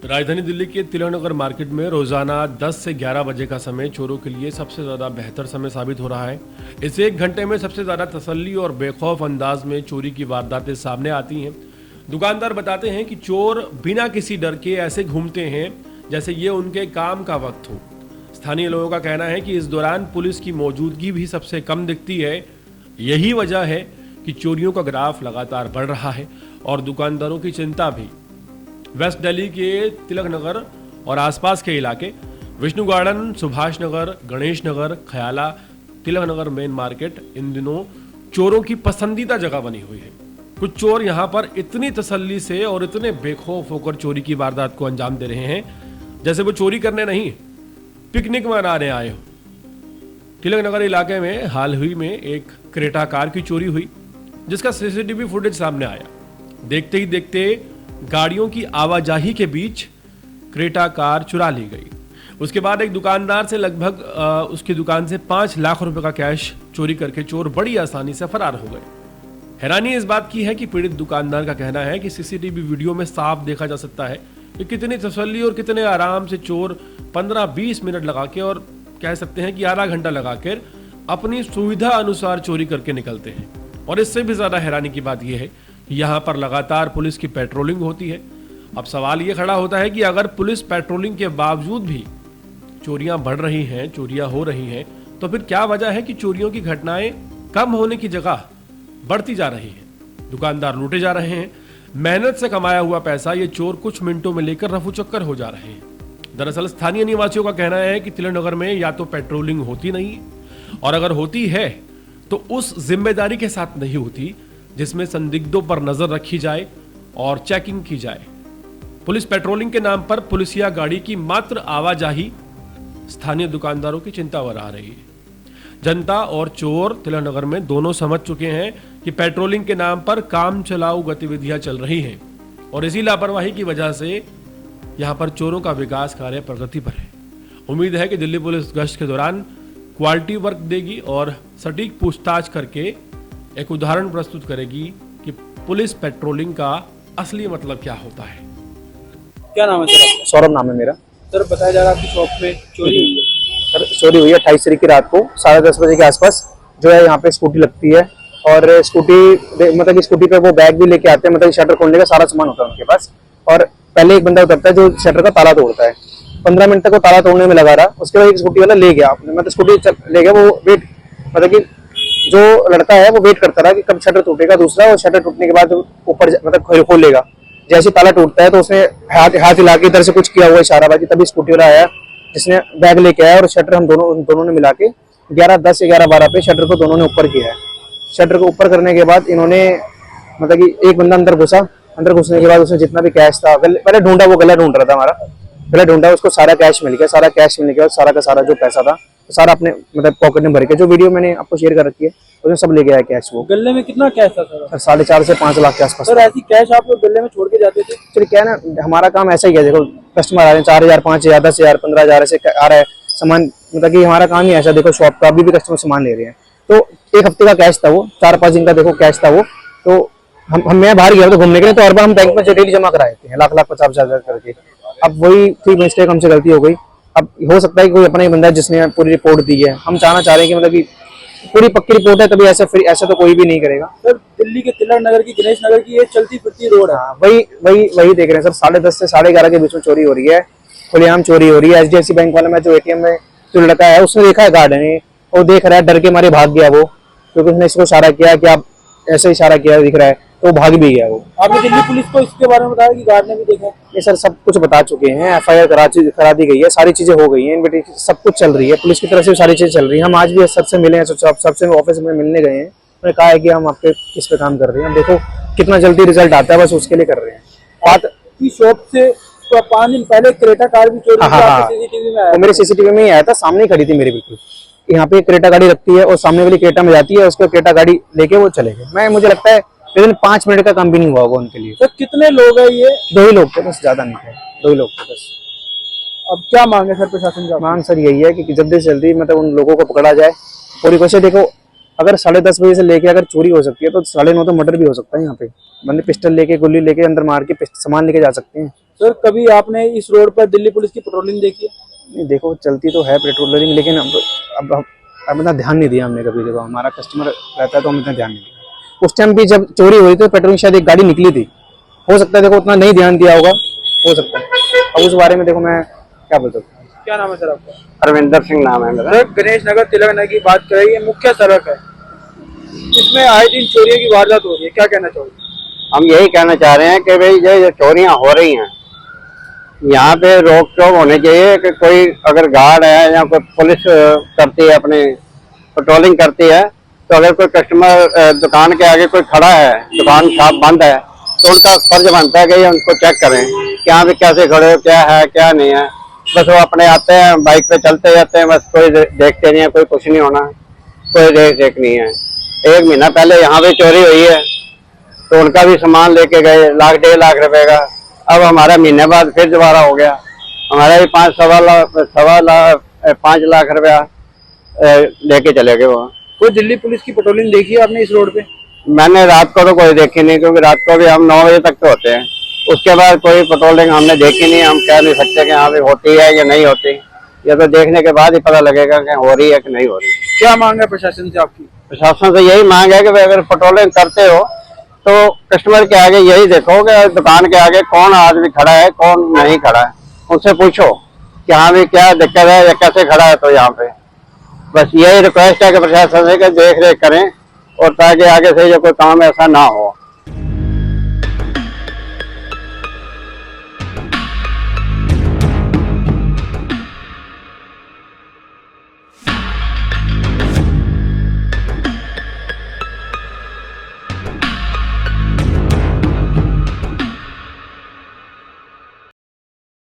राजधानी दिल्ली के तिलक नगर मार्केट में रोजाना 10 से 11 बजे का समय चोरों के लिए सबसे ज्यादा बेहतर समय साबित हो रहा है। इस एक घंटे में सबसे ज्यादा तसल्ली और बेखौफ अंदाज में चोरी की वारदातें सामने आती हैं। दुकानदार बताते हैं कि चोर बिना किसी डर के ऐसे घूमते हैं जैसे ये उनके काम का वक्त हो। स्थानीय लोगों का कहना है कि इस दौरान पुलिस की मौजूदगी भी सबसे कम दिखती है। यही वजह है कि चोरियों का ग्राफ लगातार बढ़ रहा है और दुकानदारों की चिंता भी। वेस्ट दिल्ली के तिलक नगर और आसपास के इलाके Vishnu garden, Subhash Nagar, Ganesh Nagar, Khayala, Tilak Nagar main market in दिनों चोरों की पसंदीदा जगह बनी हुई है। कुछ चोर यहां पर इतनी तसल्ली से और इतने बेखौफ होकर चोरी की वारदात को अंजाम दे रहे हैं जैसे वो चोरी करने नहीं, पिकनिक मनाने आए हो। तिलक नगर इलाके में हाल ही में एक क्रेटा कार की चोरी हुई जिसका सीसीटीवी फुटेज सामने आया। देखते ही देखते गाड़ियों की आवाजाही के बीच क्रेटा कार चुरा ली गई। उसके बाद एक दुकानदार से लगभग उसकी दुकान से 5 लाख रुपए का कैश चोरी करके चोर बड़ी आसानी से फरार हो गए। हैरानी इस बात की है कि पीड़ित दुकानदार का कहना है कि सीसीटीवी वीडियो में साफ देखा जा सकता है कि कितनी तसल्ली और कितने आराम से चोर 15-20 मिनट लगा के और कह सकते हैं कि आधा घंटा लगाकर अपनी सुविधा अनुसार चोरी करके निकलते हैं। और इससे भी ज्यादा हैरानी की बात यह है कि यहाँ पर लगातार पुलिस की पेट्रोलिंग होती है। अब सवाल ये खड़ा होता है कि अगर पुलिस पेट्रोलिंग के बावजूद भी चोरियां बढ़ रही हैं, चोरियां हो रही हैं, तो फिर क्या वजह है कि चोरियों की घटनाएं कम होने की जगह बढ़ती जा रही हैं? दुकानदार लूटे जा रहे हैं। मेहनत से कमाया हुआ पैसा ये चोर कुछ मिनटों में लेकर रफू चक्कर हो जा रहे हैं। दरअसल स्थानीय निवासियों का कहना है कि तिलक नगर में या तो पेट्रोलिंग होती नहीं और अगर होती है तो उस जिम्मेदारी के साथ नहीं होती जिसमें संदिग्धों पर नजर रखी जाए और चेकिंग की जाए। पुलिस पेट्रोलिंग के नाम पर पुलिसिया गाड़ी की मात्र आवाजाही स्थानीय दुकानदारों की चिंता बढ़ा रही है। जनता और चोर तिलक नगर में दोनों समझ चुके हैं कि पेट्रोलिंग के नाम पर काम चलाऊ गतिविधियां चल रही हैं और इसी लापरवाही की वजह से यहां पर चोरों का विकास कार्य प्रगति पर है। उम्मीद है कि दिल्ली पुलिस गश्त के दौरान क्वालिटी वर्क देगी और सटीक पूछताछ करके एक उदाहरण प्रस्तुत करेगी कि पुलिस पेट्रोलिंग का असली मतलब क्या होता है। क्या नाम है सर? सौरभ नाम है मेरा। सर बताया जा रहा है कि शॉप में चोरी हुई है। सर चोरी हुई है 28 तारीख की रात को 10:30 बजे के आसपास। जो है यहाँ पे स्कूटी लगती है और स्कूटी मतलब कि स्कूटी पे वो बैग भी लेके आते हैं, मतलब शटर खोलने का सारा सामान होता है उनके पास। और पहले एक बंदा उतरता है जो शटर का ताला तोड़ता है। 15 मिनट तक वो ताला तोड़ने में लगा रहा। उसके बाद एक स्कूटी वाला ले गया, मतलब स्कूटी ले गया। वो वेट मतलब कि जो लड़का है वो वेट करता रहा कि कब शटर टूटेगा दूसरा, और शटर टूटने के बाद ऊपर मतलब खोलेगा। जैसे ताला टूटता है तो उसने हाथ हिला के इधर से कुछ किया हुआ इशाराबाजी, तभी स्कूटी वाला आया जिसने बैग लेके आया और शटर हम दोनों ने मिला के 11:10 11:12 पे शटर को दोनों ने ऊपर किया है। शटर को ऊपर करने के बाद इन्होंने मतलब कि एक बंदा अंदर घुसा। अंदर घुसने के बाद उसने जितना भी कैश था पहले ढूंढा, वो गला ढूंढ रहा था हमारा, गला ढूंढा, उसको सारा कैश मिल गया। सारा कैश मिलने के बाद सारा का सारा जो पैसा था तो सारा अपने मतलब पॉकेट में भर के, जो वीडियो मैंने आपको शेयर कर रखी है उसमें सब ले गया कैश। वो गले में कितना कैश था सर? 4.5 से 5 लाख के आसपास। सर ऐसी कैश आप लोग गले में छोड़ के जाते थे? चलिए क्या है ना, हमारा काम ऐसा ही है। देखो कस्टमर आ रहे हैं 4,000 5,000 10,000 15,000 ऐसे आ रहा है सामान, मतलब कि हमारा काम ही ऐसा। देखो शॉप का अभी भी कस्टमर सामान ले रहे हैं, तो एक हफ्ते का कैश था वो, 4-5 दिन का देखो कैश था वो। तो मैं बाहर गया तो घूमने के लिए, तो हर बार हम बैंक में डेली जमा कराए थे लाख 50,000 करके। अब वही थी मिस्टेक, हमसे गलती हो गई। अब हो सकता है कि कोई अपना ही बंदा है जिसने पूरी रिपोर्ट दी है। हम चाह रहे हैं कि मतलब कि पूरी पक्की रिपोर्ट है तभी ऐसा तो कोई भी नहीं करेगा। सर दिल्ली के तिलक नगर की, गणेश नगर की ये चलती फिरती रोड है। वही देख रहे हैं सर। 10:30 से 11:30 के बीच में चोरी हो रही है, खुलेआम चोरी हो रही है। HDFC बैंक वाले में जो ATM में जो लड़का है उसने देखा है गार्ड ने, वो देख रहा है, डर के मारे भाग गया वो, क्योंकि उसने इसको इशारा किया कि आप ऐसे इशारा किया दिख रहा है, तो भाग भी गया वो। आपने दिल्ली पुलिस को इसके बारे में बताया कि गार्ड ने भी देखा? ये सर सब कुछ बता चुके हैं, FIR करा दी गई है, सारी चीजें हो गई हैं, इन्विटेशन सब कुछ चल रही है, पुलिस की तरफ से सारी चीजें चल रही है। हम आज भी सबसे मिले हैं, सबसे ऑफिस में मिलने गए हैं। उन्होंने कहा है कि हम आपके इस पे काम कर रहे हैं। देखो कितना जल्दी रिजल्ट आता है, बस उसके लिए कर रहे हैं। बात की शॉप से 5 दिन पहले क्रेटा कार भी चोरी CCTV में आया। मेरे CCTV में ही आया था, सामने खड़ी थी मेरी बिल्कुल। यहाँ पे क्रेटा गाड़ी रखती है और सामने वाली क्रेटा में जाती है, उसको क्रेटा गाड़ी लेके वो चले गए। मुझे लगता है लेकिन 5 मिनट का काम भी नहीं हुआ होगा उनके लिए। तो कितने लोग हैं ये? 2 ही लोग थे बस, ज्यादा नहीं थे, 2 ही लोग थे बस। अब क्या मांगे सर प्रशासन का? मांग सर यही है कि जल्दी से जल्दी मतलब उन लोगों को पकड़ा जाए। पूरी कोशिश देखो, अगर 10:30 बजे से लेके अगर चोरी हो सकती है तो 9:30 तो मर्डर भी हो सकता है। यहाँ पे बंदे पिस्टल लेके, गोली लेके अंदर मार के सामान लेके जा सकते हैं। सर कभी आपने इस रोड पर दिल्ली पुलिस की पेट्रोलिंग देखी है? नहीं देखो, चलती तो है पेट्रोलिंग, लेकिन अब इतना ध्यान नहीं दिया हमने कभी। देखो हमारा कस्टमर रहता है तो हम इतना ध्यान नहीं दिया। उस टाइम भी जब चोरी हुई तो पेट्रोलिंग शायद एक गाड़ी निकली थी, हो सकता है देखो उतना नहीं ध्यान दिया होगा, हो सकता है। अब उस बारे में देखो मैं क्या बोल सकता हूँ। क्या नाम है सर आपका? अरविंदर सिंह नाम है मेरा। सर गणेश नगर तिलक नगर की बात करें, ये मुख्य सड़क है, इसमें आए दिन चोरियों की वारदात हो रही है, क्या कहना चाहोगे? हम यही कहना चाह रहे हैं कि भाई ये चोरियां हो रही हैं, यहाँ पे रोक टोक होनी चाहिए कि कोई अगर गार्ड है या कोई पुलिस करती है, अपनी पेट्रोलिंग करती है, तो अगर कोई कस्टमर दुकान के आगे कोई खड़ा है, दुकान शॉप बंद है, तो उनका फर्ज बनता है कि ये उनको चेक करें कि यहाँ पे कैसे खड़े हो, क्या है क्या नहीं है। बस वो अपने आते हैं, बाइक पे चलते जाते हैं, बस कोई देखते नहीं है, कोई कुछ नहीं होना, कोई देख नहीं है। 1 महीना पहले यहाँ पे चोरी हुई है तो उनका भी सामान लेके गए, 1 डेढ़ लाख रुपए का। अब हमारा महीने बाद फिर दोबारा हो गया, हमारा भी 5 लाख रुपया लेके चले गए वो। कोई दिल्ली पुलिस की पेट्रोलिंग देखी है आपने इस रोड पे? मैंने रात को तो कोई देखी नहीं, क्योंकि रात को भी हम 9 बजे तक तो होते हैं, उसके बाद कोई पेट्रोलिंग हमने देखी नहीं। हम कह नहीं सकते कि यहाँ पे होती है या नहीं होती, ये तो देखने के बाद ही पता लगेगा कि हो रही है कि नहीं हो रही। क्या मांग है प्रशासन से आपकी? प्रशासन से यही मांग है कि भाई अगर पेट्रोलिंग करते हो तो कस्टमर के आगे यही देखो कि दुकान के आगे कौन आदमी खड़ा है, कौन नहीं खड़ा है, उनसे पूछो कि हाँ भी क्या दिक्कत है या कैसे खड़ा है। तो यहाँ पे बस यही रिक्वेस्ट है कि प्रशासन से देख रेख करें, और ताकि आगे से जो कोई काम ऐसा ना हो।